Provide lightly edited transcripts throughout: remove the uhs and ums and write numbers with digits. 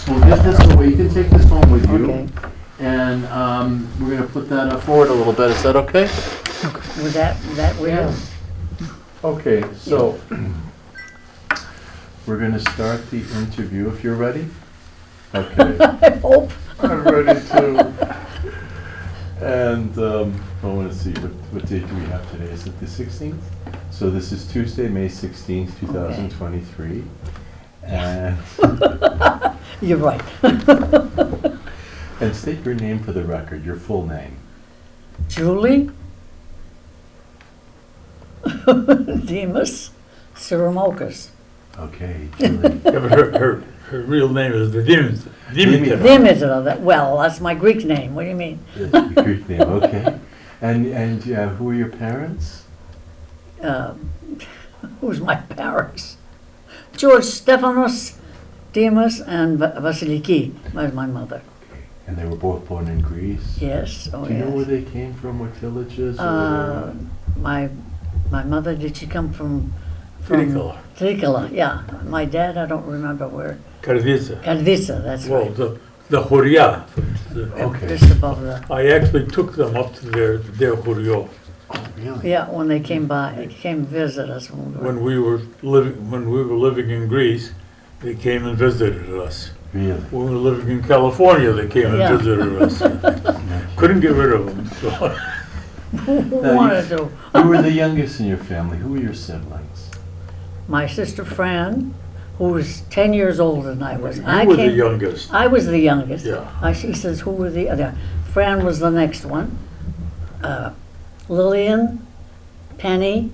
we'll get this away. You can take this home with you. Okay. And we're going to put that up forward a little bit. Is that okay? Was that weird? Okay, so we're going to start the interview if you're ready. Okay. I hope. I'm ready too. And I want to see, what date do we have today? Is it the 16th? So this is Tuesday, May 16th, 2023. And You're right. and state your name for the record, your full name. Julie Demas Tsirimokos. Okay, Julie. Yeah, but her real name is Dimitar. Dimitar, well, that's my Greek name. What do you mean? That's your Greek name, okay. And who are your parents? Who's my parents? George Stefanos Demas and Vasiliki was my mother. And they were both born in Greece? Yes, oh Do you know where yes. they came from, what villages? Or My mother, did she come from Minkle. Trikala, yeah. My dad, I don't remember where. Karviza. Kalvisa, that's Well, right. the Huria. Okay. Just above the, I actually took them up to their Hurio Oh, really? yeah, when they came by, they came visit us when we were. when we were living in Greece. They came and visited us. Really? When we were living in California, they came and Yeah. visited us. Couldn't get rid of them. So. Who Now, wanted to? You were the youngest in your family. Who were your siblings? My sister Fran, who was 10 years older than I was. You were the youngest. I was the youngest. Yeah. She says, who were the other? Fran was the next one. Lillian, Penny,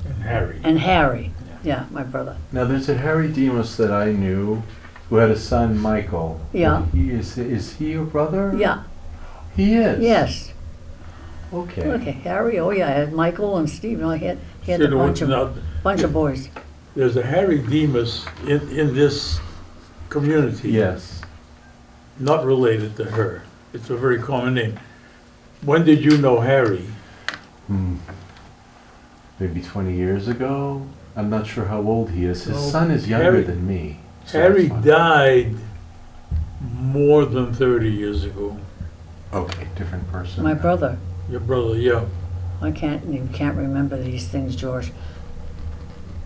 And Harry. and Harry. Yeah, my brother. Now, there's a Harry Demas that I knew who had a son, Michael. Yeah. Is he your brother? Yeah, He is? yes. Okay. Okay, Harry, oh yeah, I had Michael and Steve. No, he had a Said bunch of boys. There's a Harry Demas in this community. Yes. Not related to her. It's a very common name. When did you know Harry? Maybe 20 years ago? I'm not sure how old he is. His Well, son is younger Harry- than me. so Harry that's fine. died more than 30 years ago. Okay, different person. My brother. Your brother, yeah, You can't remember these things, George.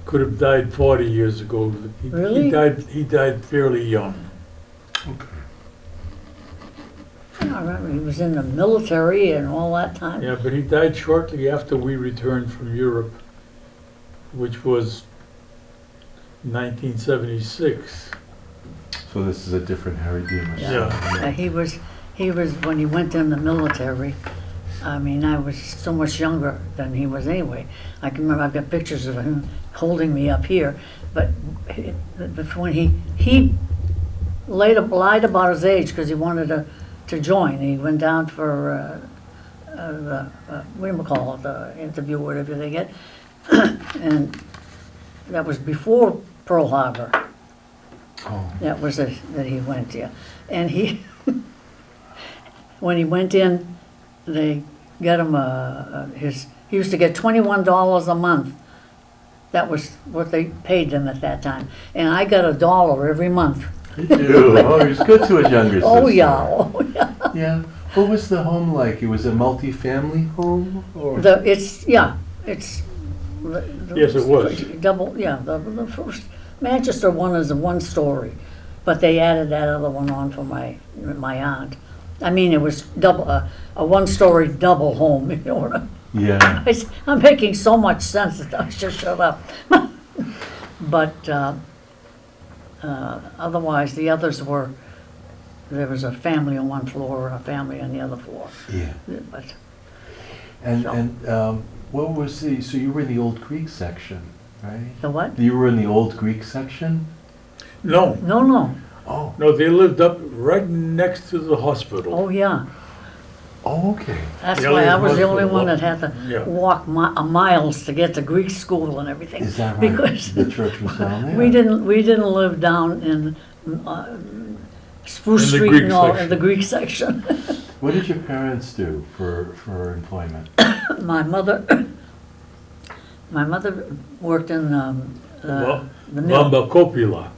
could have died 40 years ago. Really? He died fairly young. Okay. I remember he was in the military and all that time. Yeah, but he died shortly after we returned from Europe, which was 1976. So this is a different Harry Demas. Yeah. He was, when he went in the military, I mean, I was so much younger than he was anyway. I can remember, I've got pictures of him holding me up here, but when he lied about his age because he wanted to join. He went down for the interview, whatever they get, and that was before Pearl Harbor. Oh. That was that he went, yeah. And he, when he went in, they got him he used to get $21 a month. That was what they paid them at that time. And I got $1 every month. Did you? Oh, he was good to his younger sister. Oh, yeah, oh, yeah. Yeah. What was the home like? It was a multi-family home? Or? It's. Yes, it was. Double, yeah, the first, Manchester one is a one story, but they added that other one on for my aunt. I mean, it was double, a one-story double home, you know what I mean? Yeah. I'm making so much sense that I should shut up. But otherwise, the others were, there was a family on one floor and a family on the other floor. Yeah. But And what was so you were in the old Greek section, right? the what? You were in the old Greek section? No, No. Oh. no, they lived up right next to the hospital. Oh, yeah. Oh, okay. That's The why I only was the only hospital one up- that had to yeah. walk miles to get to Greek school and everything. Is that right? Because the church was down there? we didn't live down in Spruce In the Street, Greek no, in section. the Greek section. What did your parents do for employment? My mother worked in the mill. Vamba Copula.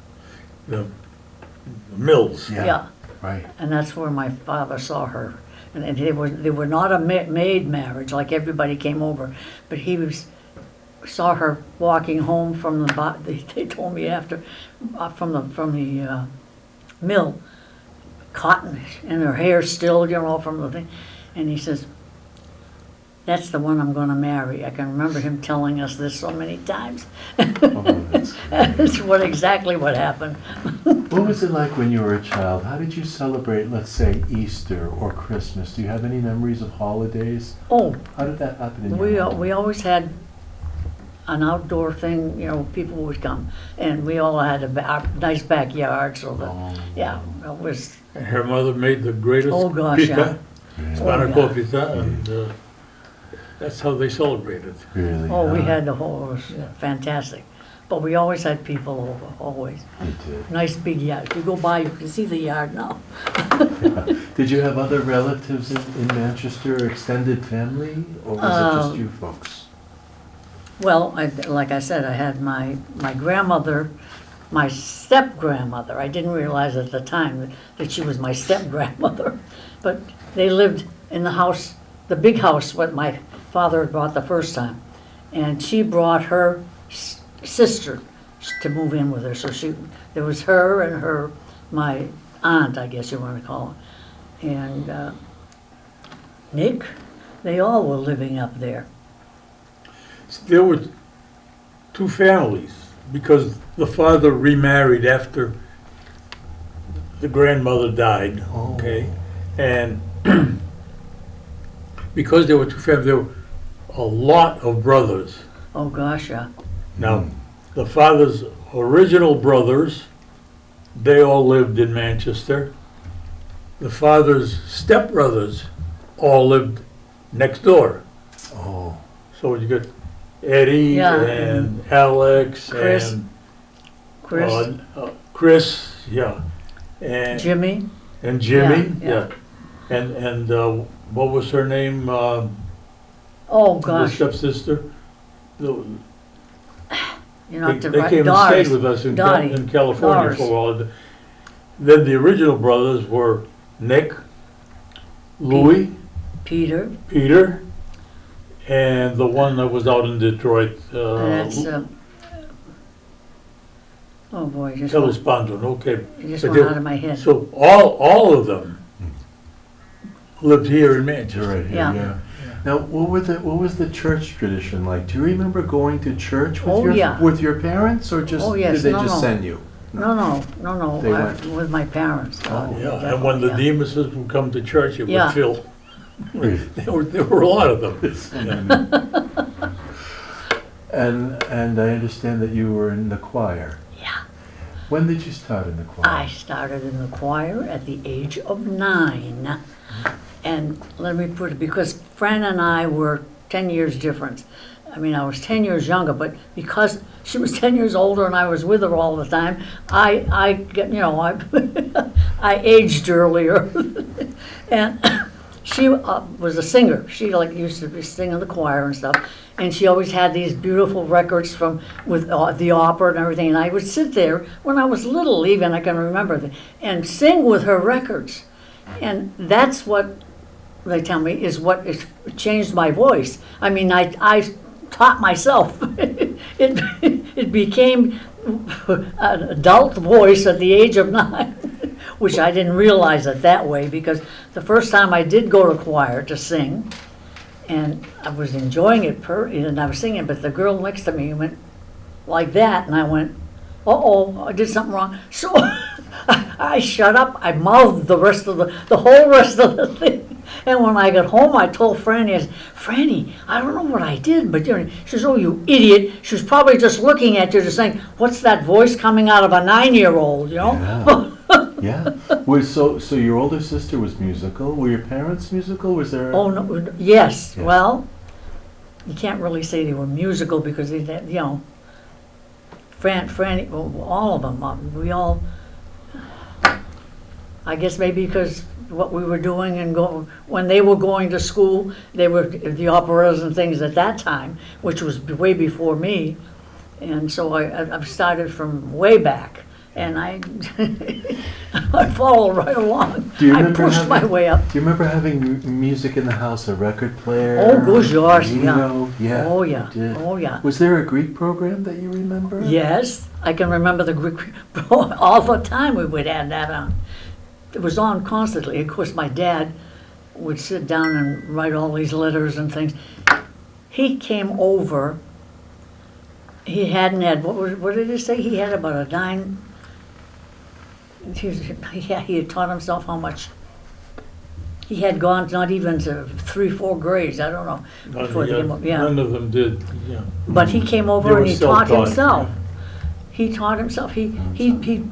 Mills. Yeah. Right. And that's where my father saw her. And they were not a maid marriage, like everybody came over, but saw her walking home from they told me after, from the mill, cotton in her hair still, from the thing. And he says, "That's the one I'm gonna marry." I can remember him telling us this so many times. Oh, that's great. That's exactly what happened. What was it like when you were a child? How did you celebrate, let's say, Easter or Christmas? Do you have any memories of holidays? Oh, How did that happen in your home? we always had an outdoor thing, people would come, and we all had a nice backyard, so Oh. yeah, it was, And her mother made the greatest Oh, gosh, pita, Really? Spanakopita, pita, and that's how they celebrated. Really? we huh? had the whole, it was fantastic. But we always had people over, always. You did. Nice big yard. If you go by, you can see the yard now. Did you have other relatives in Manchester, extended family, or was it just you folks? Well, like I said, I had my grandmother, my step-grandmother. I didn't realize at the time that she was my step-grandmother. But they lived in the house, the big house, what my father had bought the first time. And she brought her sister to move in with her. So there was her and my aunt, I guess you want to call her. And Nick, they all were living up there. There were two families, because the father remarried after the grandmother died, okay? And because there were two families, there were a lot of brothers. Oh, gosh, yeah. Now, the father's original brothers, they all lived in Manchester. The father's stepbrothers all lived next door. Oh, So you got Eddie Yeah. and Alex Chris. and Chris, Chris, yeah, and Jimmy, Jimmy, Yeah, yeah, and what was her name? oh, The gosh. stepsister. The- You know, They came and stayed with us in California Doris. for a while. Then the original brothers were Nick, Louis, Peter, Peter, and the one that was out in Detroit, that's, oh boy, Telespondon, okay. it just But went they- out of my head. So all of them lived here in you're Manchester. right here, Yeah. yeah. Now, what was the church tradition like? Do you remember going to church with Oh, yeah. with your parents, or just Oh, yes. did they No, just no. send you? No, They went. with my parents. Oh. Yeah, and when the definitely, Demuses would come to church, it Yeah. would fill. Really? There were a lot of them. And I understand that you were in the choir. Yeah. When did you start in the choir? I started in the choir at the age of 9. And let me put it, because Fran and I were 10 years different. I mean, I was 10 years younger, but because she was 10 years older and I was with her all the time, I aged earlier. And she was a singer. She used to be singing the choir and stuff. And she always had these beautiful records with the opera and everything. And I would sit there when I was little, even I can remember, and sing with her records. And that's what they tell me is what changed my voice. I mean, I taught myself. It became an adult voice at the age of 9, which I didn't realize it that way, because the first time I did go to choir to sing, and I was enjoying it, and I was singing, but the girl next to me went like that, and I went, uh-oh, I did something wrong. So I shut up, I mouthed the whole rest of the thing. And when I got home, I told Franny, I said, Franny, I don't know what I did, but she says, oh, you idiot. She was probably just looking at you, just saying, what's that voice coming out of a 9-year-old, Yeah. Yeah. So your older sister was musical. Were your parents musical? Was there? Oh, no, yes, Yeah. well, you can't really say they were musical because they, Franny, well, all of them, we all, I guess maybe because what we were doing and when they were going to school, they were the operas and things at that time, which was way before me. And so I started from way back. and I I followed right along. Do you I remember pushed my having- way up. Do you remember having music in the house, a record player? Oh, gosh, yes, yeah. radio? Yeah. Oh, yeah, you did. oh, yeah. Was there a Greek program that you remember? Yes, I can remember the Greek, all the time we would have that on. It was on constantly. Of course, my dad would sit down and write all these letters and things. He came over, he hadn't had, what did he say? He had about a he had taught himself how much. He had gone not even to 3, 4 grades, I don't know. before they came over, yeah. None of them did, yeah. But he came They over were and he taught self-taught, himself. yeah. He taught himself. He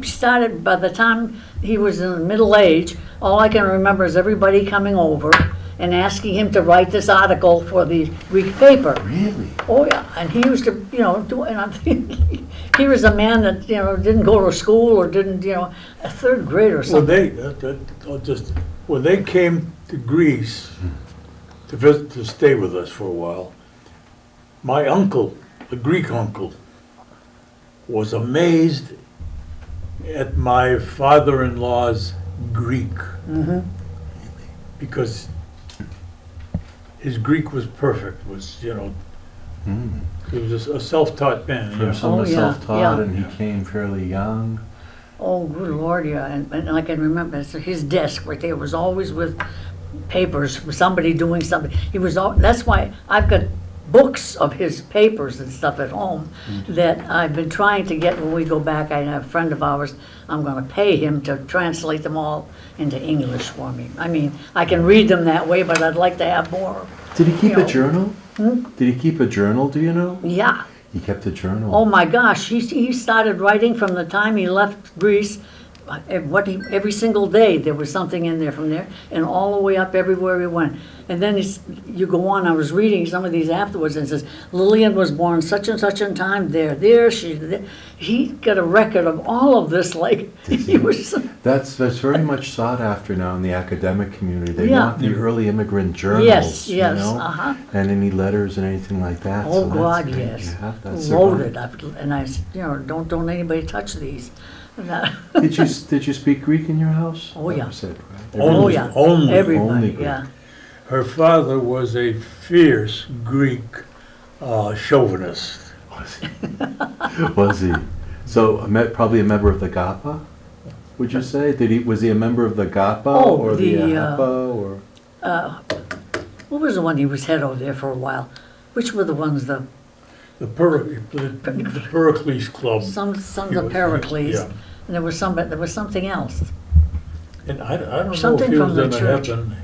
started, by the time he was in middle age, all I can remember is everybody coming over and asking him to write this article for the Greek paper. Really? Oh, yeah, and he used to, do, and I'm thinking, he was a man that, didn't go to school or didn't, a 3rd grade or When something. when they came to Greece to visit, to stay with us for a while, my uncle, a Greek uncle, was amazed at my father-in-law's Greek. Mhm. Because his Greek was perfect, Mm. he was a self-taught man, From yeah. someone Oh, yeah, self-taught, yeah. and he came fairly young. Oh, good Lord, yeah, and I can remember, so his desk right there was always with papers, somebody doing something. He was all, that's why I've got books of his papers and stuff at home that I've been trying to get when we go back. I have a friend of ours, I'm gonna pay him to translate them all into English for me. I mean, I can read them that way, but I'd like to have more. Did he keep You a know. journal? Did he keep a journal, do you know? Yeah. He kept a journal. Oh my gosh, he started writing from the time he left Greece. Every single day there was something in there from there, and all the way up everywhere he went. And then you go on. I was reading some of these afterwards, and it says Lillian was born such and such in time. He got a record of all of this. Like he was. That's very much sought after now in the academic community. They Yeah. want the early immigrant journals, Yes, you yes, know? uh-huh. And any letters and anything like that. Oh so God, that's great. yes. Yeah, that's Loaded. And I said, don't anybody touch these. Did you speak Greek in your house? Oh, yeah. That was it, right? Oh Only- yeah, only everybody. Greek. Yeah. Her father was a fierce Greek chauvinist. Was he? Was he? So probably a member of the GAPA, would you say? Was he a member of the GAPA Oh, or the the, AHAPA or? What was the one he was head of there for a while? Which were the ones The Pericles Club. Sons He of was- Pericles, yeah. and there was something else. And I don't know if Something he from was the in a church. heaven.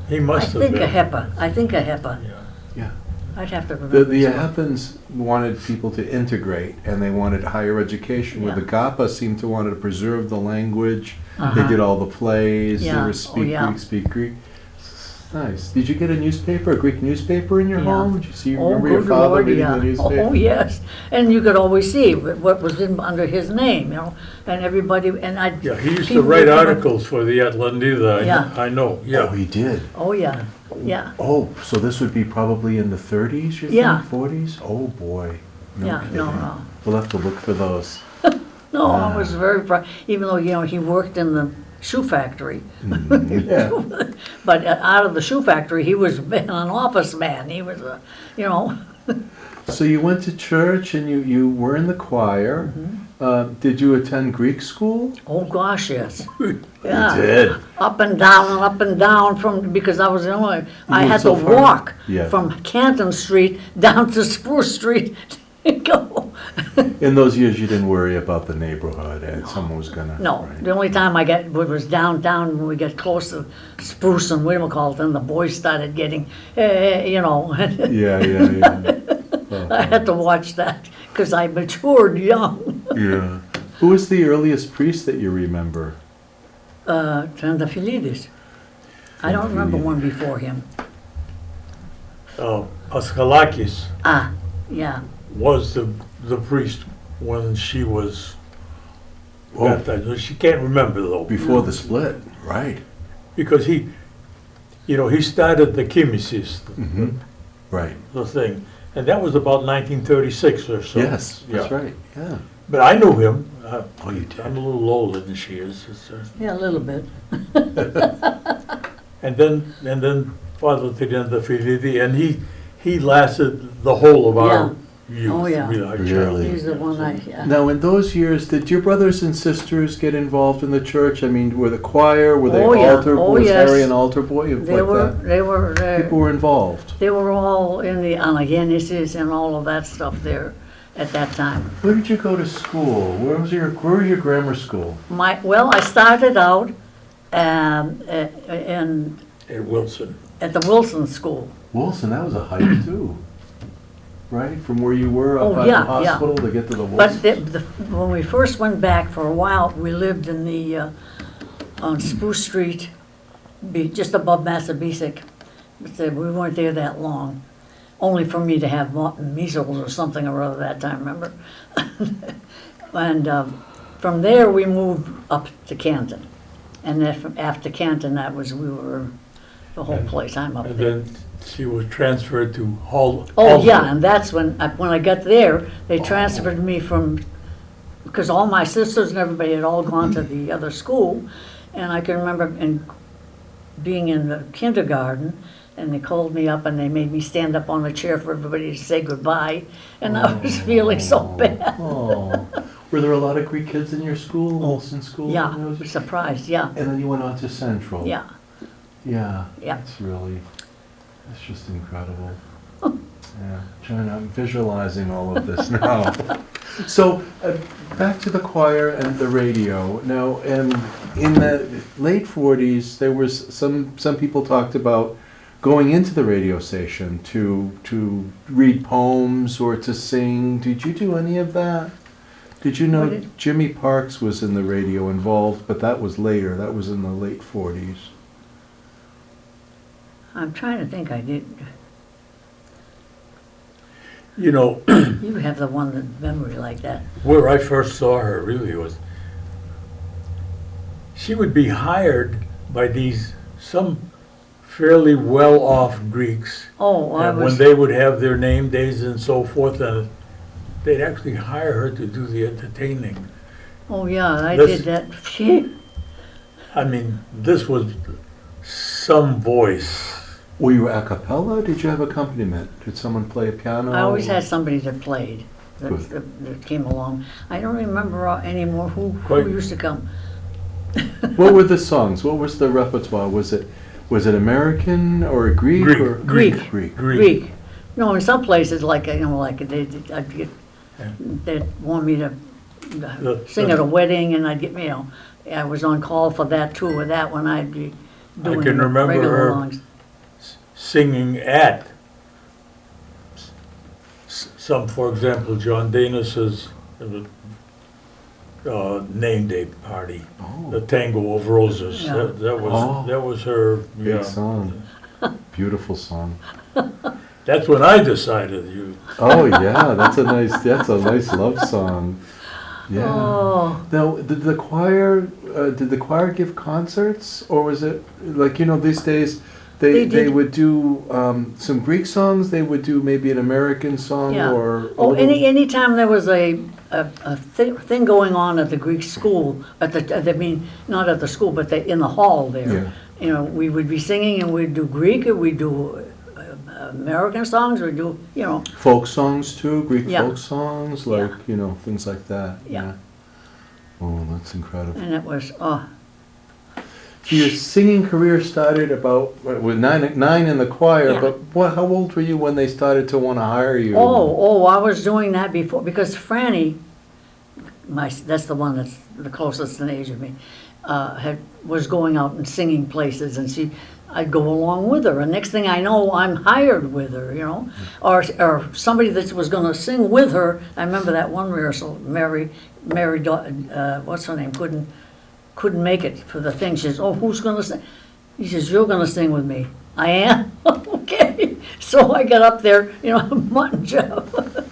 He I must have think been. a HEPA. Yeah. Yeah. I'd have to remember. The as well. AHAPans wanted people to integrate, and they wanted higher education, where Yeah. the GAPA seemed to want to preserve the language. They Uh-huh. did all the plays, Yeah. they were Oh, speak yeah. Greek, speak Greek. Nice. Did you get a newspaper, a Greek newspaper in your Yeah. home? Did you see, Oh, remember your good father Lord, reading yeah. the newspaper? Oh, yes. And you could always see what was under his name, and everybody, and I. Yeah, he used to people write would come up- articles for the Atlantida. Yeah. I know, Oh, yeah. he did. Oh, yeah, yeah, Oh, so this would be probably in the 30s, you Yeah. think, 40s? Oh, boy. yeah, no, kidding. no. We'll have to look for those. No, I was very proud, even though, he worked in the shoe factory. Yeah. But out of the shoe factory, he was an office man. He was So you went to church and you were in the choir. Mm-hmm. Did you attend Greek school? oh gosh, yes. You Yeah. did. Up and down because I was the only, I moved had so to far. walk Yeah. from Canton Street down to Spruce Street to go. In those years, you didn't worry about the neighborhood and someone was gonna. No, right. the only time was downtown when we got close to Spruce and then the boys started getting, Yeah, yeah. I had to watch that because I matured young. Yeah. Who was the earliest priest that you remember? Trandafilidis. I don't remember one before him. Paskalakis Ah, yeah. was the priest when she was Oh. baptized. She can't remember though. Before the split, right? Because he started the Kimesis, Right. the thing. And that was about 1936 or so. Yes, that's Yeah. right. Yeah. But I knew him. Oh, you did? I'm a little older than she is. Yeah, a little bit. And then Father Tirenda Filidi, and he lasted the whole of our youth. Oh, yeah. Our Really? childhood. He's the one yeah. Now, in those years, did your brothers and sisters get involved in the church? I mean, were the choir, were they Oh, yeah. altar, Oh, was yes. Harry an altar boy? They were, People were involved. they were all in the anagenesis and all of that stuff there at that time. Where did you go to school? Where was your grammar school? Well, I started out at Wilson. the Wilson School. Wilson, that was a hike too, right? From where you were up Oh, at yeah, the hospital to get to the But Wilson? when we first went back for a while, we lived in the, on Spruce Street, just above Massabesic. But we weren't there that long, only for me to have measles or something or other that time, remember? And from there, we moved up to Canton. And then after Canton, we were the whole place. I'm up And there. then she was transferred to Hull. Oh, yeah, and that's when I got there, they transferred me from, because all my sisters and everybody had all gone to the other school, and I can remember being in the kindergarten, and they called me up and they made me stand up on a chair for everybody to say goodbye, and I was feeling so bad. Oh. Were there a lot of Greek kids in your school, Wilson School? Yeah, when those- surprised, yeah, And then you went on to Central. yeah. Yeah. Yeah. That's just incredible. Yeah, I'm visualizing all of this now. So, back to the choir and the radio. Now, in the late 40s, there was some people talked about going into the radio station to read poems or to sing. Did you do any of that? Did you know Jimmy Parks was in the radio involved, but that was later. That was in the late 40s. I'm trying to think, I did, You know, you have the one that memory like that. where I first saw her really was, she would be hired by some fairly well-off Greeks. Oh, I And when was, they would have their name days and so forth, and they'd actually hire her to do the entertaining. oh, yeah, I This- did that. She, I mean, this was some voice. Were you a cappella? Did you have accompaniment? Did someone play a piano? I always had somebody that played, Good. that came along. I don't remember anymore who Quite- used to come. What were the songs? What was the repertoire? Was it American or Greek? Greek. Or? Greek. Greek. Greek. No, in some places, like, like I'd get, Yeah. they'd want me to The- sing at a wedding, and I'd get, I was on call for that too, with that when I'd be doing can remember regular her songs. Singing at some, for example, John Danas's name day party, the Oh, Tango of Roses. Yeah. That was her. big Yeah. song. Beautiful song. That's when I decided you. Oh yeah, that's a nice love song. Yeah. Oh, Now, did the choir give concerts, or was it like these days They they did. would do some Greek songs, they would do maybe an American song Yeah. or anytime there was a thing going on at the Greek school, not at the school, but in the hall there. Yeah. We would be singing and we'd do Greek, and we'd do American songs, we'd do, folk songs too, Greek Yeah. folk songs, like things like that. Yeah. Oh, that's incredible. and it was, So your singing career started about with nine in the choir, Yeah. but how old were you when they started to want to hire you? I was doing that before, because Franny, that's the one that's the closest in age of me, was going out and singing places, and I'd go along with her, and next thing I know, I'm hired with her, or somebody that was gonna sing with her. I remember that one rehearsal, Mary, what's her name, couldn't make it for the thing. She says, "Oh, who's gonna sing?" He says, "You're gonna sing with me." I am? Okay. So I got up there, mutton chop,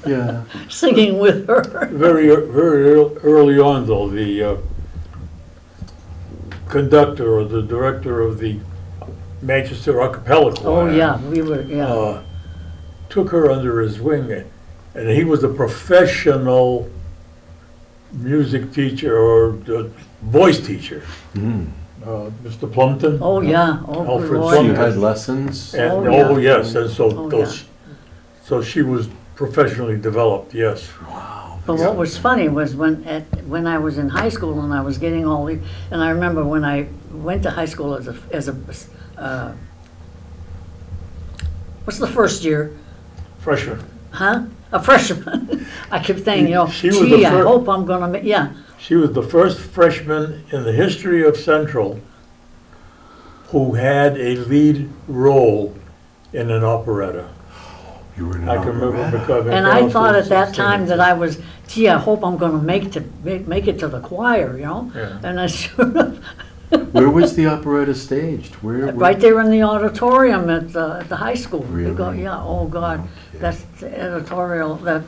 Yeah. singing with her. Very early on, though, the conductor or the director of the Manchester a cappella choir. Oh, yeah, we were, Took her under his wing, and he was a professional music teacher or voice teacher, Mr. Plumpton. Oh, yeah, oh, Alfred good So you Lord. had lessons? And, Oh, yeah. oh, yes, and so Oh, those, so she was professionally developed, yes. But what was funny was when I was in high school and I was getting all the, and I remember when I went to high school what's the first year? Freshman. Huh? A freshman. I kept thinking, She was the gee, I fir- hope I'm gonna, yeah. She was the first freshman in the history of Central who had a lead role in an operetta. You were in I can remember operetta. because. And I thought at that time that I was, gee, I hope I'm gonna make it to the choir, Yeah. And I sure enough, Where was the operetta staged? Where? right there in the auditorium at the high school. We go- Really? Yeah, oh God, Okay. that's the editorial, that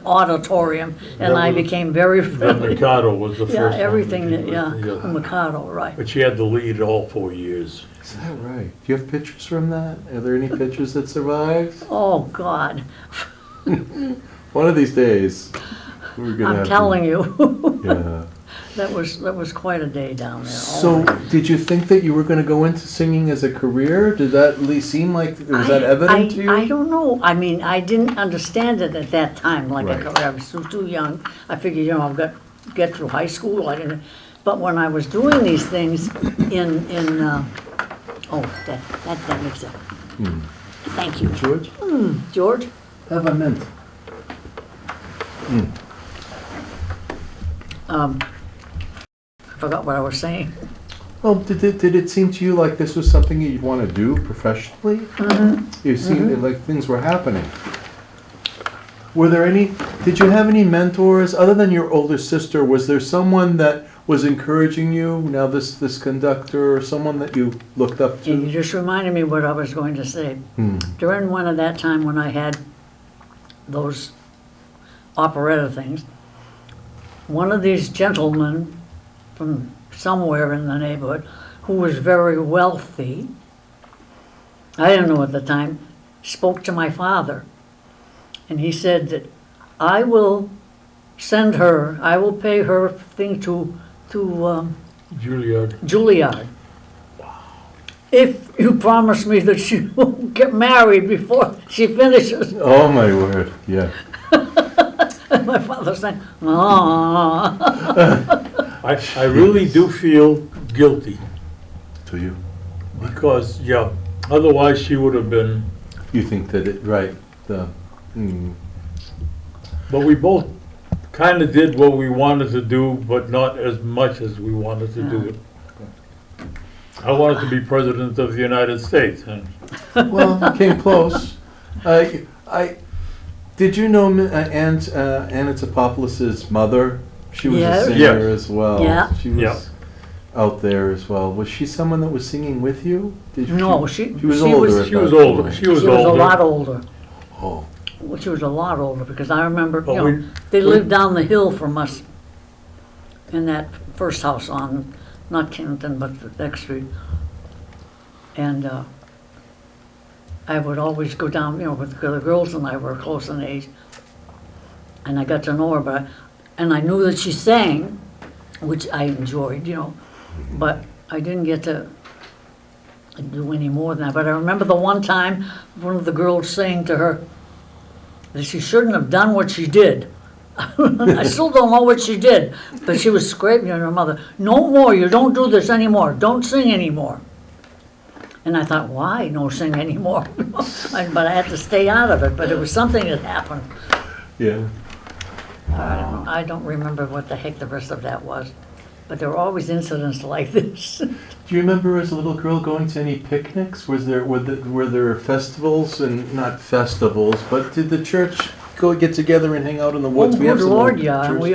auditorium, and That I was- became very That familiar. Mikado was the first Yeah, one. everything, She was yeah, the other. Mikado, right. But she had the lead all 4 years. Is that right? Do you have pictures from that? Are there any pictures that survived? Oh, God, One of these days, we're gonna I'm have telling to, you, Yeah. that was quite a day down there. Oh, So, my. did you think that you were going to go into singing as a career? Did that at least seem like, was that evident to you? I don't know. I mean, I didn't understand it at that time, like Right. I was too young. I figured, I've got to get through high school. I didn't. But when I was doing these things that makes it. Thank you, George? George. Have a mint. I forgot what I was saying. Well, did it seem to you like this was something you'd want to do professionally? Mm-hmm. You seemed like things were happening. Were there did you have any mentors, other than your older sister, was there someone that was encouraging you, now this conductor, or someone that you looked up And you to? just reminded me what I was going to say. During one of that time when I had those operetta things, one of these gentlemen from somewhere in the neighborhood who was very wealthy, I didn't know at the time, spoke to my father. And he said that I will pay her thing to Juilliard. Juilliard. If you promise me that she won't get married before she finishes. Oh, my word, yeah. And my father saying, "Ah." I really do feel guilty To you? because, otherwise she would have been, You think that right, but we both kind of did what we wanted to do, but not as much as we wanted to do it. I wanted to be president of the United States. And well, you came close. Did you know Anna Topopoulos' mother? She was Yeah. a singer Yeah. as well. Yeah. She was Yeah. out there as well. Was she someone that was singing with you? No, She was older. at she was that older. point. She was She was a older. lot older. Oh, Well, she was a lot older because I remember, But they lived down the hill from us in that first house on, not Kennington, but the next street. And I would always go down, with the girls and I were close in age. And I got to know her, and I knew that she sang, which I enjoyed, but I didn't get to do any more than that. But I remember the one time, one of the girls saying to her that she shouldn't have done what she did. I still don't know what she did, but she was scraping at her mother, "No more, you don't do this anymore, don't sing anymore." And I thought, why no sing anymore? But I had to stay out of it, but it was something that happened. yeah. I don't remember what the heck the rest of that was, but there were always incidents like this. Do you remember as a little girl going to any picnics? Were there festivals, and not festivals, but did the church get together and hang out in the woods? Oh, We have good some Lord, old yeah, and church-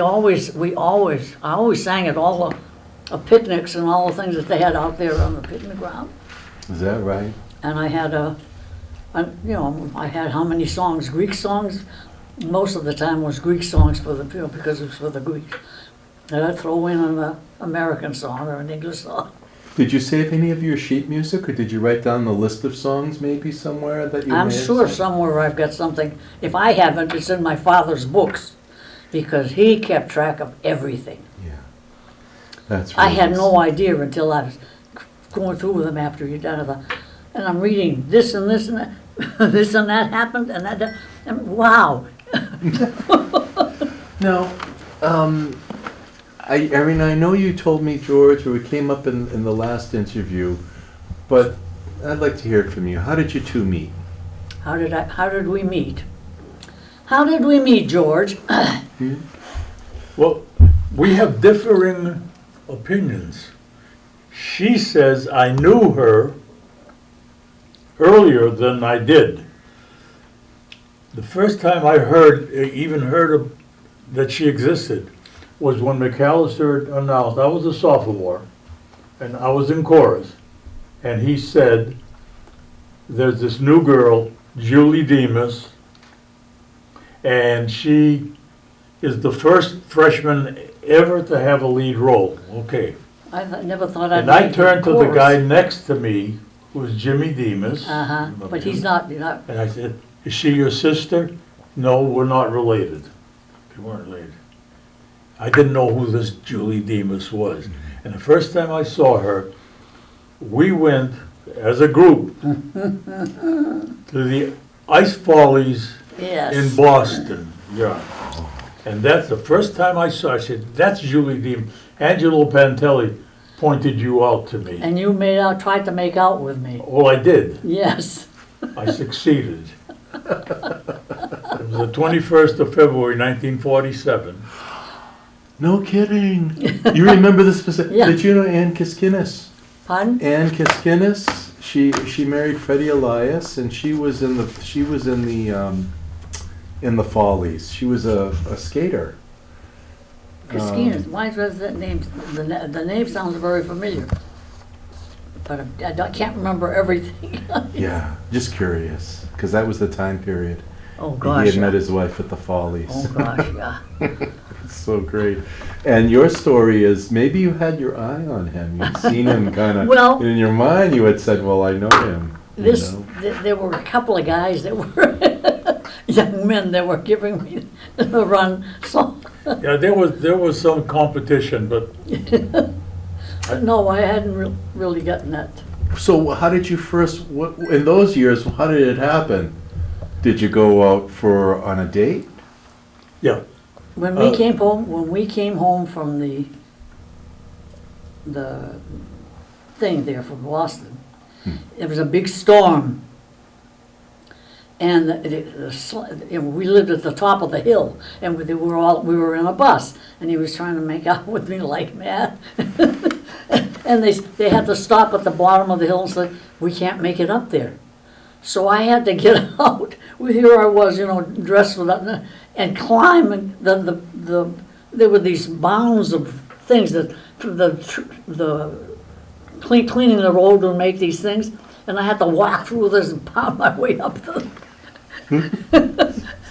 I always sang at all the picnics and all the things that they had out there on the picnic ground. Is that right? And I had I had how many songs? Greek songs? Most of the time was Greek songs because it was for the Greeks. And I'd throw in an American song or an English song. Did you save any of your sheet music, or did you write down the list of songs maybe somewhere that you I'm may have sure sung? somewhere I've got something. If I haven't, it's in my father's books. because he kept track of everything. Yeah. That's I really had nice. no idea until I was going through with him after you're done with the, and I'm reading this and this and that, this and that happened, and that, and wow. Now, I mean, I know you told me, George, or it came up in the last interview, but I'd like to hear it from you. How did you two meet? How did we meet? How did we meet, George? Well, we have differing opinions. She says I knew her earlier than I did. The first time I even heard of, that she existed was when McAllister announced, I was a sophomore, and I was in chorus, and he said, there's this new girl, Julie Demas, and she is the first freshman ever to have a lead role. Okay. Never thought I'd And I make turned to the chorus. guy next to me, who was Jimmy Demas. Uh-huh, but he's not, And I said, is she your sister? No, we're not related. They weren't related. I didn't know who this Julie Demas was. And the first time I saw her, we went as a group to the Ice Follies yes. in Boston. Yeah. And that's the first time I saw her. I said, that's Julie Demas. Angelo Pantelli pointed you out to me. And you tried to make out with me. Oh, I did. Yes. I succeeded. It was the 21st of February, 1947. No kidding. You remember the specific? Yeah. Did you know Ann Kiskinis? Pardon? Ann Kiskinis. She married Freddie Elias, and she was in the Follies. She was a skater. Kaskinas, why does that name, the name sounds very familiar. But I can't remember everything. Yeah, just curious, because that was the time period. Oh, He gosh. had met Yeah. his wife at the Follies. Oh, gosh, yeah. It's so great. And your story is, maybe you had your eye on him. You'd seen him kind of, Well- in your mind you had said, well, I know him. you know? There were a couple of guys that were young men that were giving me the run, so, Yeah, there was some competition, but no, I hadn't really gotten that. So how did you first, in those years, how did it happen? Did you go out on a date? yeah. When we came home from the thing there from Boston, it was a big storm. And we lived at the top of the hill, and we were in a bus, and he was trying to make out with me like mad. And they had to stop at the bottom of the hill and say, we can't make it up there. So I had to get out. Here I was, dressed with that, and climb. And there were these mounds of things that cleaning the road would make these things, and I had to walk through this and pound my way up the.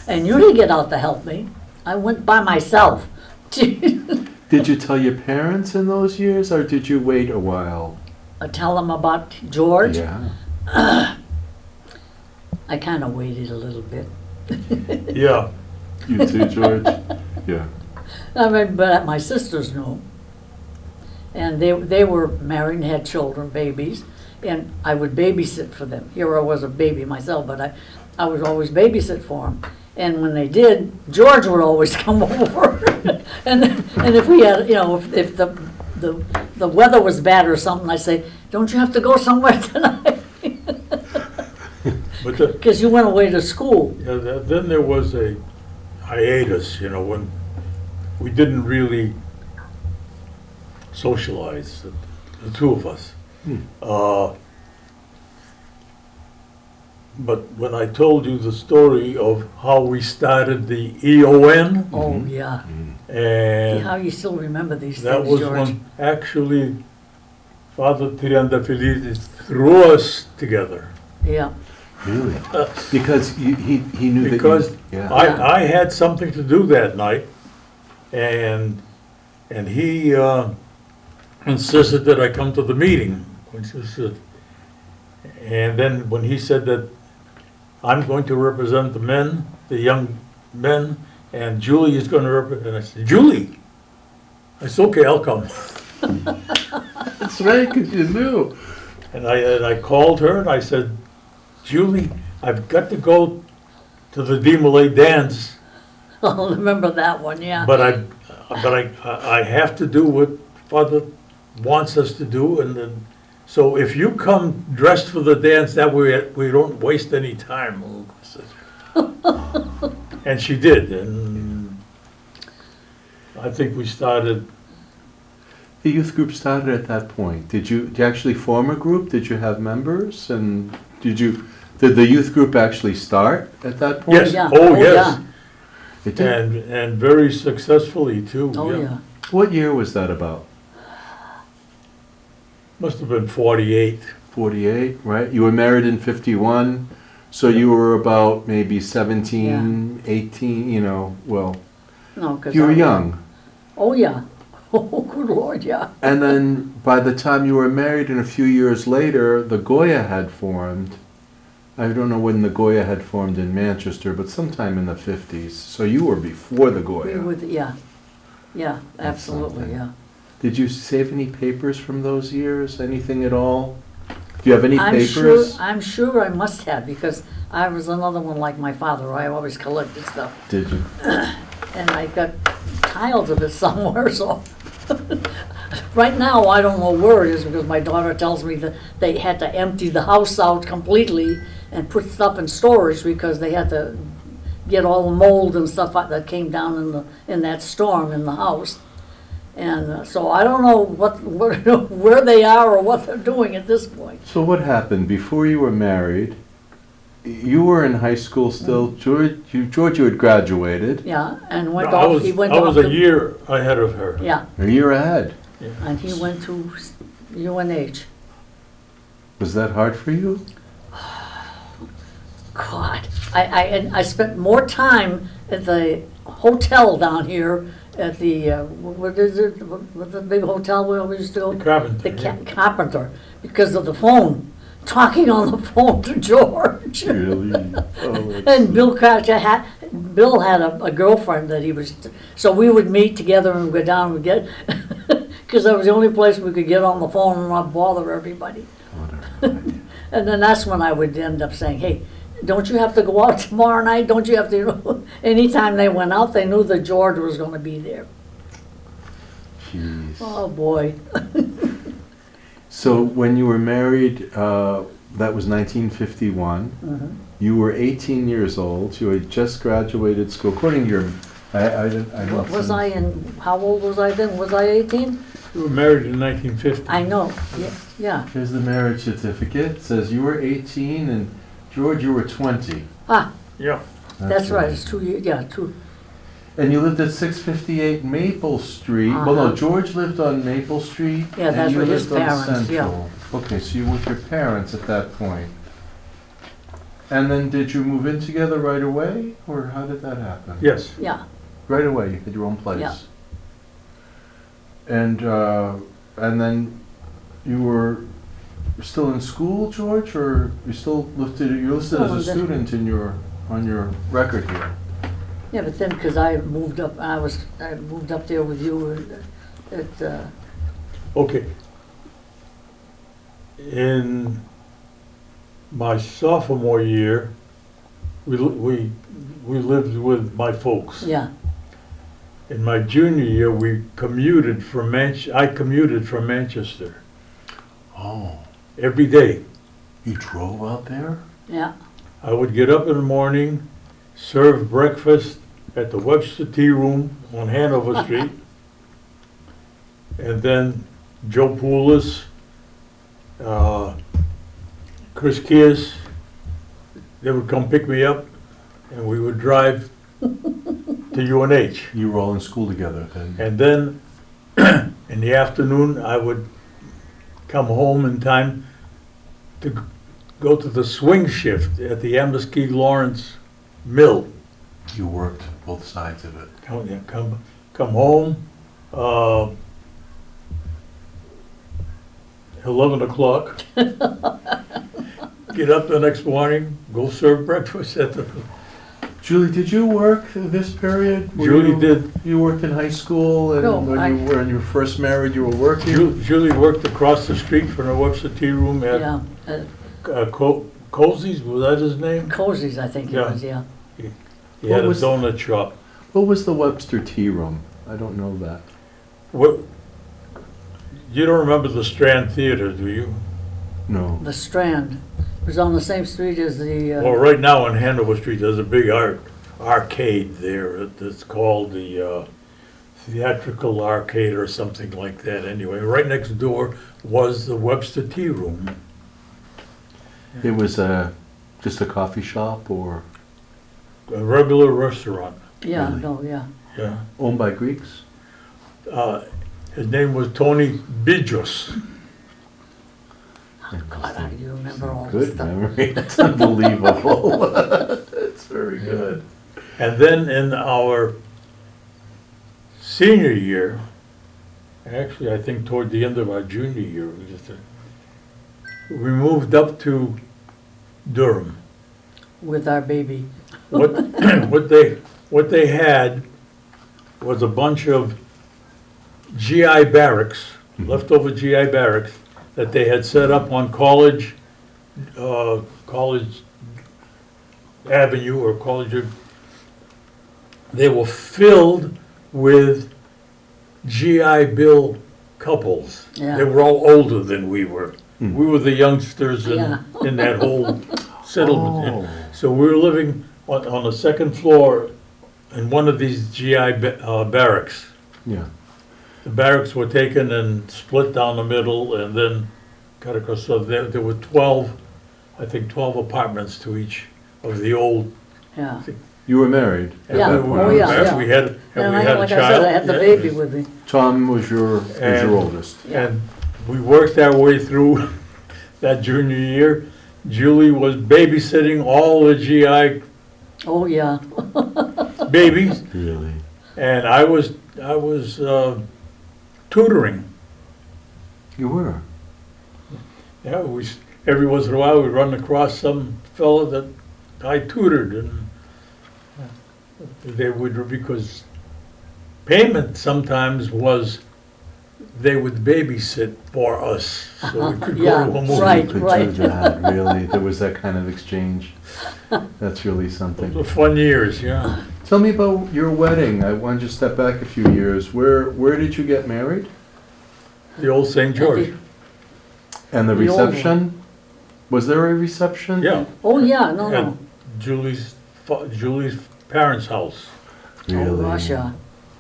And you didn't get out to help me. I went by myself. Did you tell your parents in those years, or did you wait a while? I tell them about George. Yeah. I kind of waited a little bit. Yeah. You too, George? Yeah. I mean, but my sisters knew. And they were married and had children, babies, and I would babysit for them. Here I was a baby myself, but I would always babysit for them. And when they did, George would always come over. and if we had, if the weather was bad or something, I'd say, don't you have to go somewhere tonight? But Because you went away to school. then there was a hiatus, when we didn't really socialize, the two of us. But when I told you the story of how we started the EON, Oh, yeah. and How you still remember these that things, was George. when actually Father Triandafilidis threw us together. Yeah. Really? Because he knew that Because you... Yeah. I had something to do that night, and he insisted that I come to the meeting. And then when he said that I'm going to represent the young men, and Julie is gonna represent, and I said, Julie? I said, okay, I'll come. That's right, because you knew. And I called her and I said, Julie, I've got to go to the DeMolay dance, I'll remember that one, yeah. but I have to do what Father wants us to do, and then, so if you come dressed for the dance, that way we don't waste any time. And she did, and I think we started, The youth group started at that point. Did you actually form a group? Did you have members? And did the youth group actually start at that point? yes, Yeah. oh, Oh, yes, It did? and very successfully too. Oh, yeah. What year was that about? Must have been 48. 48, right? You were married in 51, so you were about maybe 17, 18, you know, well, No, 'cause you were I- young. Oh, yeah. Oh, good Lord, yeah. And then by the time you were married and a few years later, the Goya had formed. I don't know when the Goya had formed in Manchester, but sometime in the 50s. So you were before the We Goya. would, yeah. Yeah, absolutely, something. yeah. Did you save any papers from those years? Anything at all? Do you have any I'm sure, papers? I'm sure I must have, because I was another one like my father. I always collected stuff. Did you? And I got tiles of it somewhere, so. Right now, I don't know where it is, because my daughter tells me that they had to empty the house out completely and put stuff in storage, because they had to get all the mold and stuff that came down in that storm in the house. And so I don't know where they are or what they're doing at this point. So what happened before you were married? You were in high school still. George, you had graduated. Yeah, and went I off, he went I off was a to, year ahead of her. yeah, A year ahead. and he went to UNH. Was that hard for you? God, and I spent more time at the hotel down here at the, what is it, what the big hotel where we used to go? Carpenter, The yeah. Carpenter, because of the phone, talking on the phone to George. Really? Oh, And Bill Bill had a girlfriend that he was, so we would meet together and go down and get, because that was the only place we could get on the phone and not bother everybody. Whatever. And then that's when I would end up saying, hey, don't you have to go out tomorrow night? Don't you have to, you know? Anytime they went out, they knew that George was gonna be there. Jeez. Oh, boy. So when you were married, that was 1951. Mhm. You were 18 years old. You had just graduated school. According to your, I don't. Was I in, how old was I then? Was I 18? We were married in 1950. I know, yeah. Here's the marriage certificate. It says you were 18 and George, you were 20. Ah, Yeah, that's right, it's 2 years, yeah, 2. And you lived at 658 Maple Street. Well, no, Uh-huh. George lived on Maple Street. Yeah, and that's you with his lived on parents, yeah. Central. Okay, so you were with your parents at that point. And then did you move in together right away, or how did that happen? yes. Yeah, Right away, you had your own place. Yeah. And then you were still in school, George, or you're listed as a student on your record here. yeah, but then, because I moved up, I moved up there with you at, Okay. In my sophomore year, we lived with my folks. yeah, In my junior year, we commuted from I commuted from Manchester Oh, every day. you drove out there? yeah, I would get up in the morning, serve breakfast at the Webster Tea Room on Hanover Street, and then Joe Pouliopoulos, Chris Kears, they would come pick me up, and we would drive to UNH. You were all in school together then? And then in the afternoon, I would come home in time to go to the swing shift at the Amoskeag Lawrence Mill. You worked both sides of it. Come home, 11 o'clock. Get up the next morning, go serve breakfast at the Julie, did you work this period? Julie did. You worked in high school, and No, when you were first married, you were working? Julie worked across the street from the Webster Tea Room at Yeah, Cozy's, was that his name? Cozy's, I think it Yeah. was, yeah. He had a was- donut shop. What was the Webster Tea Room? I don't know that. What, you don't remember the Strand Theater, do you? No. The Strand. It was on the same street as the, Well, right now on Hanover Street, there's a big arcade there. It's called the Theatrical Arcade or something like that anyway. Right next door was the Webster Tea Room. It was just a coffee shop, or A regular restaurant, yeah, Really? no, yeah. yeah. owned by Greeks? His name was Tony Bidros. God, how do you remember all this Good stuff? memory. It's unbelievable. It's very good. And then in our senior year, actually, I think toward the end of our junior year, we moved up to Durham. With our baby. What, what they had was a bunch of GI barracks, leftover GI barracks, that they had set up on College Avenue or they were filled with GI Bill couples. Yeah. They were all older than we were. Hmm. We were the youngsters Yeah. in that whole settlement. Oh. So we were living on the second floor in one of these GI barracks. Yeah. The barracks were taken and split down the middle and then cut across. So there were 12 apartments to each of the old. Yeah. You were married at Yeah. that point? Oh, yeah, yeah. We had And a I had, like I child. said, I had the yeah. baby with me. Tom was your And- oldest. Yeah. And we worked our way through that junior year. Julie was babysitting all the GI Oh, yeah. babies, Really? and I was tutoring. You were? Yeah, every once in a while we'd run across some fellow that I tutored, and they would, because payment sometimes was they would babysit for us, so we could Yeah, go to a movie. right. You could do that, really? There was that kind of exchange? That's really Those something. were fun years, yeah. Tell me about your wedding. I want you to step back a few years. Where did you get married? The old St. George. And the The old one. reception? Was there a reception? Yeah, Oh, yeah, no, no. at Julie's parents' house. Really? Oh, gosh, yeah.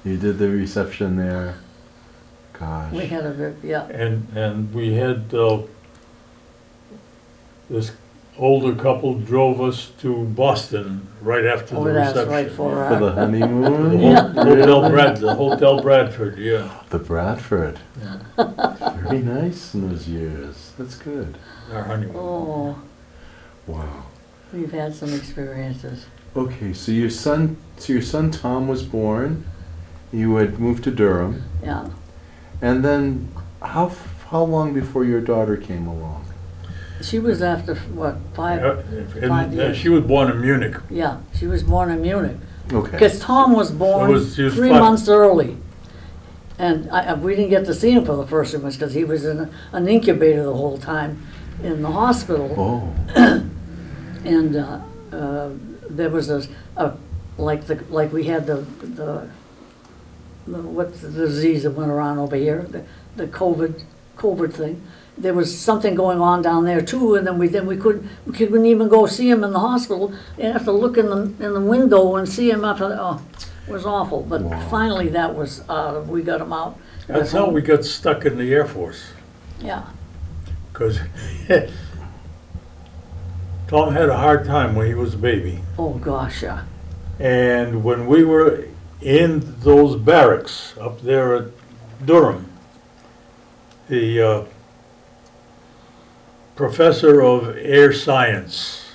You did the reception there? Gosh. We had yeah. And we had, this older couple drove us to Boston right after the Oh, reception. that's right, for For the our, honeymoon? The Hotel Bradford, yeah. The Bradford. Yeah. Very nice in those years. That's good. Our honeymoon. oh, Wow. we've had some experiences. Okay, so your son Tom was born. You had moved to Durham, Yeah. and then how long before your daughter came along? She was after, what, five? 5 years. She was born in Munich. Yeah, she was born in Munich. Okay. Because Tom was born She was 3 5. months early. And we didn't get to see him for the first 3 months because he was in an incubator the whole time in the hospital. Oh. And there was like we had the what's the disease that went around over here, the COVID thing. There was something going on down there too, and then we couldn't even go see him in the hospital. You have to look in the window and see him after. Oh, it was awful. But Wow. finally, that was we got him out. That's how we got stuck in the Air Force. Yeah. Because Tom had a hard time when he was a baby. Oh gosh, yeah. And when we were in those barracks up there at Durham, the professor of air science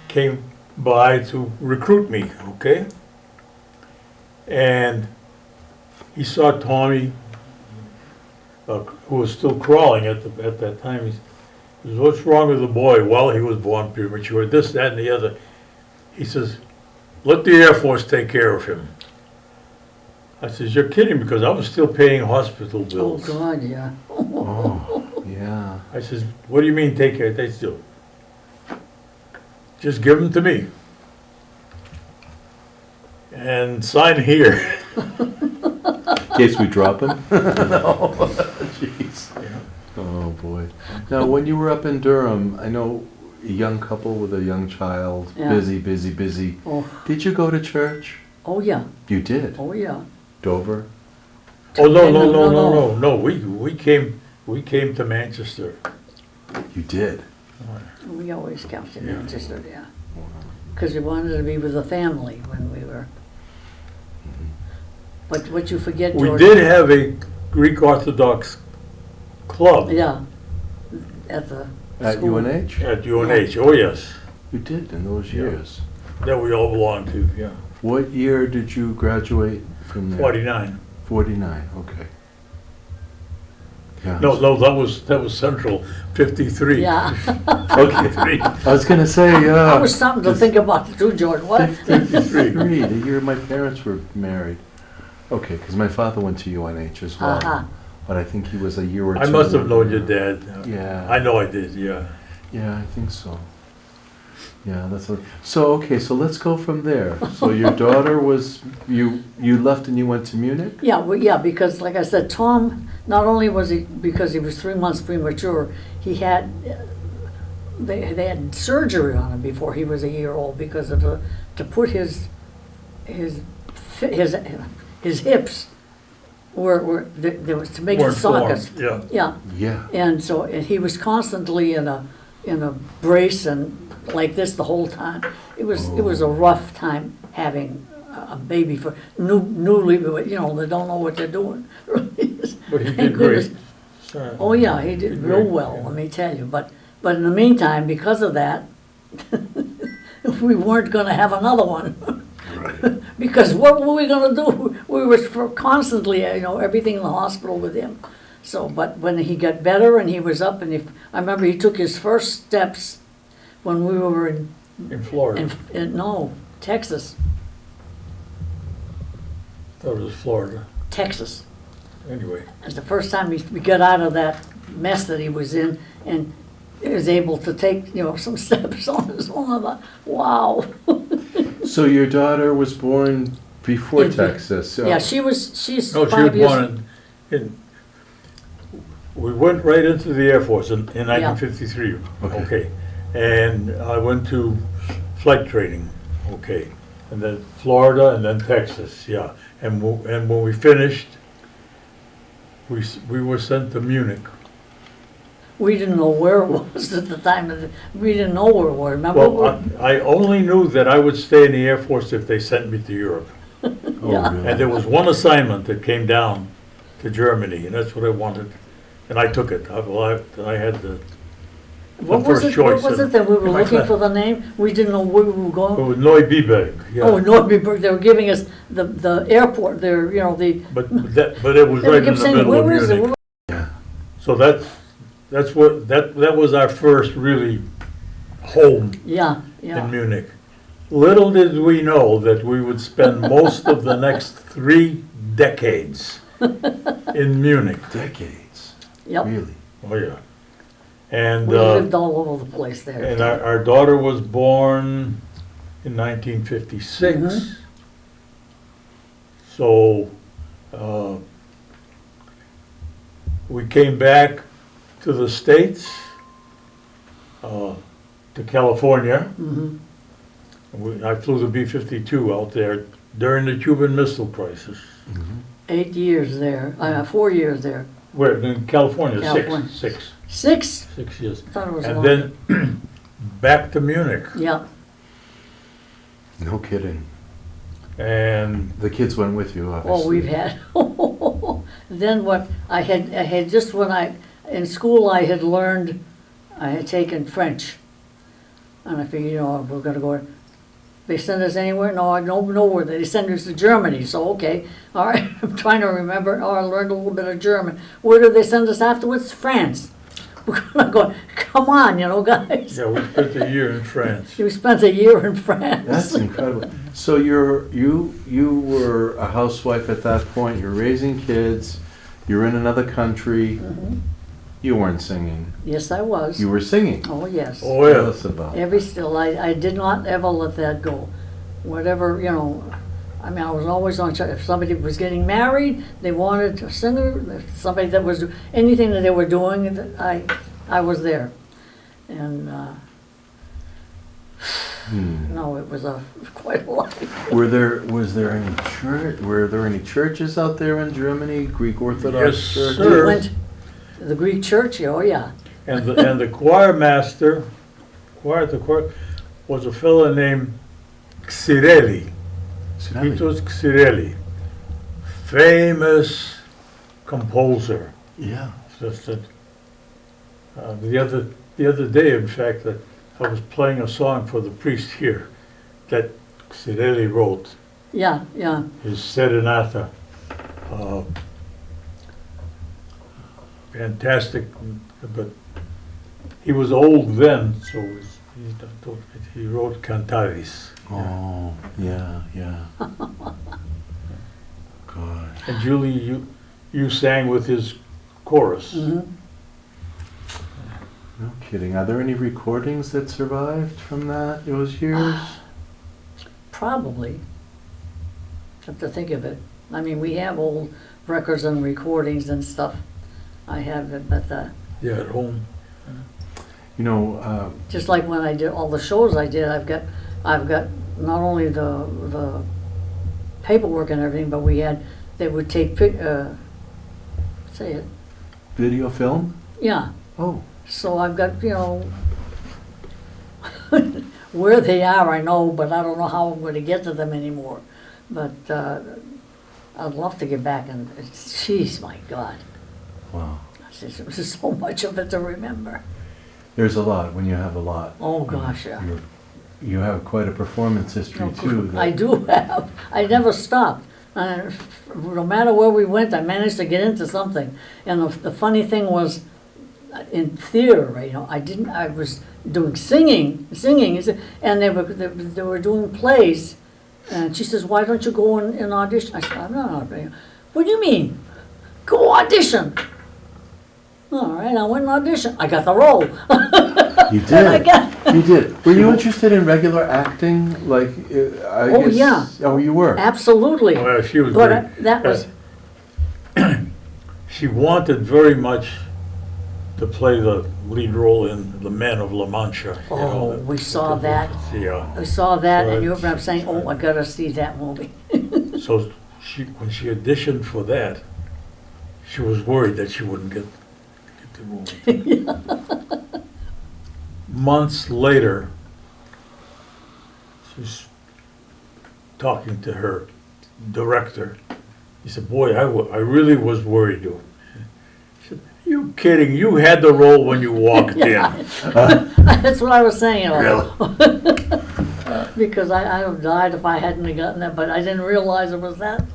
came by to recruit me, okay? And he saw Tommy, who was still crawling at that time. He says, "What's wrong with the boy?" Well, he was born premature, this, that, and the other. He says, let the Air Force take care of him. I says, you're kidding, because I was still paying hospital Oh, bills. God, yeah. Oh, yeah. I says, what do you mean take care? They still, just give them to me. And sign here. In case we drop him? No, jeez. Oh, boy. Now, when you were up in Durham, I know a young couple with a young child, Yeah. busy. Oh, Did you go to church? oh, yeah, You did? oh, yeah. Dover? Oh, no, No. no, we came to Manchester. You did? We always kept in Yeah. Manchester, yeah. Because we wanted to be with the family when we were. But what you forget, We George. did have a Greek Orthodox club Yeah, at the At school. UNH? at UNH, oh yes, You did in those Yeah. years. that we all belonged to, yeah. What year did you graduate from there? 49. 49, okay. Yeah. No, that was Central, 53. Yeah, Okay. I was gonna say, that was something to think about too, George, what? 53, the year my parents were married. Okay, because my father went to UNH as well. Uh-huh. But I think he was a year or two. I must have known your younger. dad. Yeah. I know I did, yeah. Yeah, I think so. Yeah, that's what. So, okay, so let's go from there. So your daughter was, you left and you went to Munich? Yeah, well, yeah, because like I said, Tom, not only was he, because he was 3 months premature, he had, they had surgery on him before he was a year old because of to put his hips there was to make the Weren't sockets. formed, yeah. Yeah, Yeah. and so and he was constantly in a brace and like this the whole time. It was a rough time having a baby for newly, you know, they don't know what they're doing. But he Thank did goodness. great. Sorry. Oh yeah, he did real Great, well, yeah. let me tell you. But in the meantime, because of that, we weren't going to have another one. Right. Because what were we going to do? We were constantly, you know, everything in the hospital with him. So, but when he got better and he was up, and I remember he took his first steps when we were In Florida. no, Texas, Thought it was Florida. Texas. Anyway, It's the first time we got out of that mess that he was in, and he was able to take, you know, some steps on his own. I thought, wow. So your daughter was born before In- Texas? So Yeah, she's no, she was 5 years. born we went right into the Air Force in 1953. Okay. Okay. And I went to flight training, okay. And then Florida and then Texas, yeah. And when we finished, we were sent to Munich. We didn't know where it was at the time. We didn't know where it was. Remember? Well, I only knew that I would stay in the Air Force if they sent me to Europe. Oh, Yeah. really? And there was one assignment that came down to Germany, and that's what I wanted. And I took it. I had the What was first it? choice What was in- it that we were in my looking class. for the name? We didn't know where we were It going. was Neubiberg, yeah. Oh, Norbyberg. They were giving us the airport. There, you know, the. But it was They right in kept the saying, middle of "Where is it? Munich. Yeah. So that was our first really home Yeah, in yeah. Munich. Little did we know that we would spend most of the next 3 decades in Munich. Decades? Yep. Really? Oh, yeah. And, We lived all over the place there. and our daughter was born in 1956. Mhm. So, we came back to the States, to California. Mhm. I flew the B-52 out there during the Cuban Missile Crisis. 8 years there. 4 years there. Where, in California, California. 6 6? years. I thought it was And longer. then back to Munich. Yeah. No kidding. And The kids went with you, obviously. Oh, we've had. Then what I had just when in school I had learned, I had taken French, and I figured, you know, we're gonna go. They send us anywhere? No, I don't know where they send us to Germany. So okay, all right. I'm trying to remember. Oh, I learned a little bit of German. Where did they send us afterwards? France. I'm going, come on, guys. Yeah, we spent a year in France. You spent a year in France. That's incredible. So you were a housewife at that point, you're raising kids, you're in another country, you weren't singing. Yes, I was. You were singing. Oh, yes. Oh, Tell yeah. us about Every still, I did not ever let that go. Whatever, I mean, I was always on, if somebody was getting married, they wanted a singer, if somebody that was, anything that they were doing, I was there. And, no, it was quite a life. Were there any churches out there in Germany, Greek Orthodox Yes, churches? sir. We went to the Greek church, oh, yeah. And the choir master, the choir, was a fellow named Tsirimokos. Meletios Tsirimokos, famous composer. Yeah. Just that, the other day, in fact, that I was playing a song for the priest here that Tsirimokos wrote, Yeah, yeah. his serenata. Fantastic, but he was old then, so he wrote cantares. Oh, yeah. God. And Julie, you sang with his chorus. Mhm. No kidding. Are there any recordings that survived from those years? Probably. Have to think of it. I mean, we have old records and recordings and stuff. I have it, but Yeah, at home. just like when I did all the shows I did, I've got not only the paperwork and everything, but they would take say it. Video film? Yeah. Oh. So I've got, where they are, I know, but I don't know how I'm going to get to them anymore. But I'd love to get back and, jeez, my God. Wow. There's so much of it to remember. There's a lot when you have a lot. Oh, gosh, yeah. You have quite a performance history too. I do have. I never stopped. No matter where we went, I managed to get into something. And the funny thing was, in theater, I was doing singing, and they were doing plays. And she says, "Why don't you go and audition?" I said, "I'm not auditioning." "What do you mean? Go audition." All right, I went and auditioned. I got the role. You did. You did. Were you interested in regular acting? Like, Oh, yeah. Oh, you were. Absolutely. Oh, yeah, she was But very, that was, she wanted very much to play the lead role in The Man of La Mancha. we saw that. Yeah. We saw that, So and you it's- were saying, "Oh, I gotta see that movie." So when she auditioned for that, she was worried that she wouldn't get the movie. Months later, she's talking to her director. He said, "Boy, I really was worried." She said, "You kidding? You had the role when you walked in." That's what I was saying. Because I'd have died if I hadn't have gotten that, but I didn't realize it was that.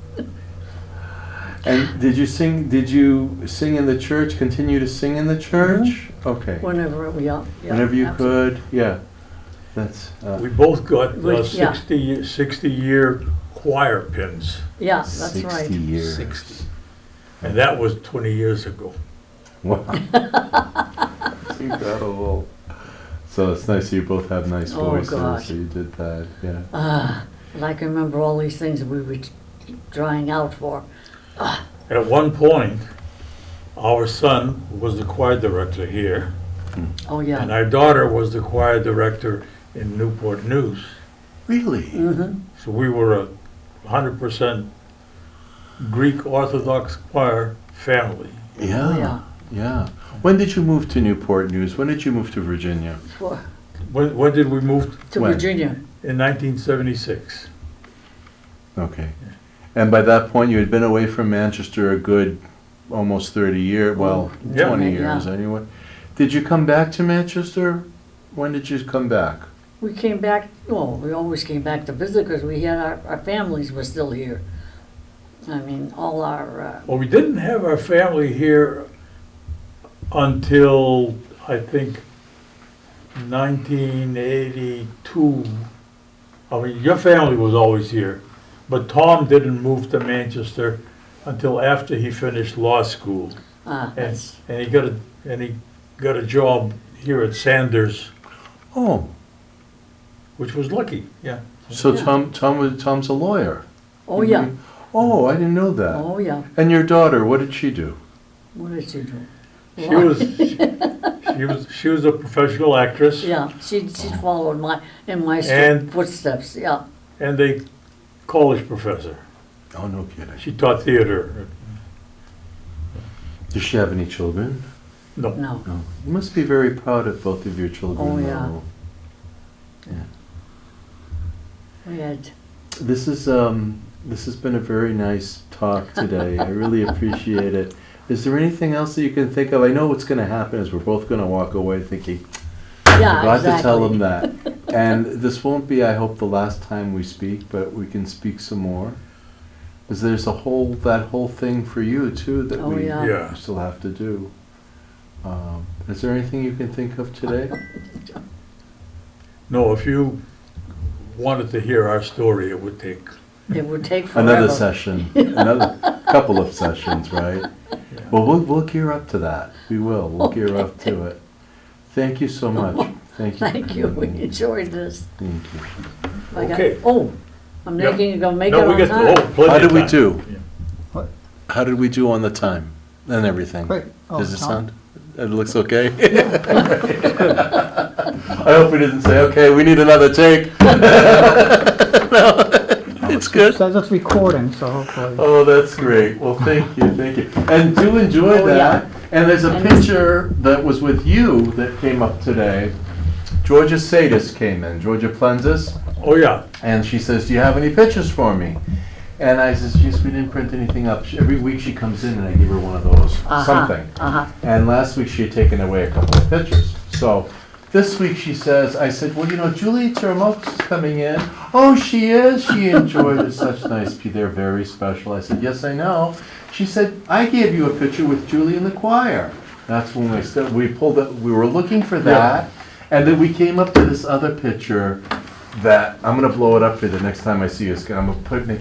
And did you sing in the church? Continue to sing in the church? Okay. Whenever, yeah. Whenever you absolutely. could. Yeah. That's. We both got Yeah. 60-year choir pins. Yeah, that's 60 right. years. 60. And that was 20 years ago. Wow. It's incredible. So it's nice that you both have nice Oh, voices. gosh. So you did that. Yeah. And I can remember all these things that we were trying out for. At one point, our son was the choir director here, Oh, and yeah. our daughter was the choir director in Newport News. Really? Mm-hmm. So we were a 100% Greek Orthodox choir family. Yeah. Oh, yeah. Yeah. When did you move to Newport News? When did you move to Virginia? When did we move? To When? Virginia. In 1976. Okay. And by that point, you had been away from Manchester a good almost 30 years, well, Yeah. 20 Yeah. years anyway. Did you come back to Manchester? When did you come back? We came back, well, we always came back to visit because we had our families were still here. I mean, all our, Well, we didn't have our family here until, I think, 1982. I mean, your family was always here, but Tom didn't move to Manchester until after he finished law school. And, That's, and he got a job here at Sanders, Oh, which was lucky, yeah. so Yeah. Tom's a lawyer. oh, yeah, Oh, I didn't know that. oh, yeah. And your daughter, what did she do? What did you do? She was a professional actress. Yeah, she followed in my And- footsteps, yeah. And a college professor. Oh, no kidding. She taught theater. Does she have any children? No. No, No. You must be very proud of both of your children. Oh, yeah. though. we had, This has been a very nice talk today. I really appreciate it. Is there anything else that you can think of? I know what's going to happen is we're both going to walk away thinking, yeah, forgot to tell exactly. them that. And this won't be, I hope, the last time we speak, but we can speak some more. Because there's that whole thing for you too that Oh, we yeah. Yeah. still have to do. Is there anything you can think of today? No, if you wanted to hear our story, it would take. It would take forever. Another session, another couple of sessions, right? Well, we'll gear up to that. We will. We'll gear up to it. Thank you so much. Thank you. Thank you, we enjoyed this. Thank you. I got- Okay. Oh, I'm Yep. gonna make it No, we on got, time. oh, plenty How of did we time. do? Yeah. What? How did we do on the time and everything? Great. Oh, Does it Tom? sound? It looks okay. I hope we didn't say, okay, we need another take. No, it's good. Says it's recording, so hopefully. Oh, that's great. Well, thank you, thank you. And do enjoy Oh, that. yeah. And there's a And- picture that was with you that came up today. Georgia Sadis came in, Georgia Plenzis, Oh, yeah. and she says, do you have any pictures for me? And I says, geez, we didn't print anything up. Every week she comes in and I give her one of those, something. And last week she had taken away a couple of pictures. So this week she says, I said, well, you know, Julie Tsirimokos is coming in. Oh, she is? She enjoyed it. Such nice people. They're very special. I said, yes, I know. She said, I gave you a picture with Julie in the choir. That's when we pulled it. We were looking for that. And then we came up to this other picture that I'm going to blow it up for the next time I see you. I'm going to put it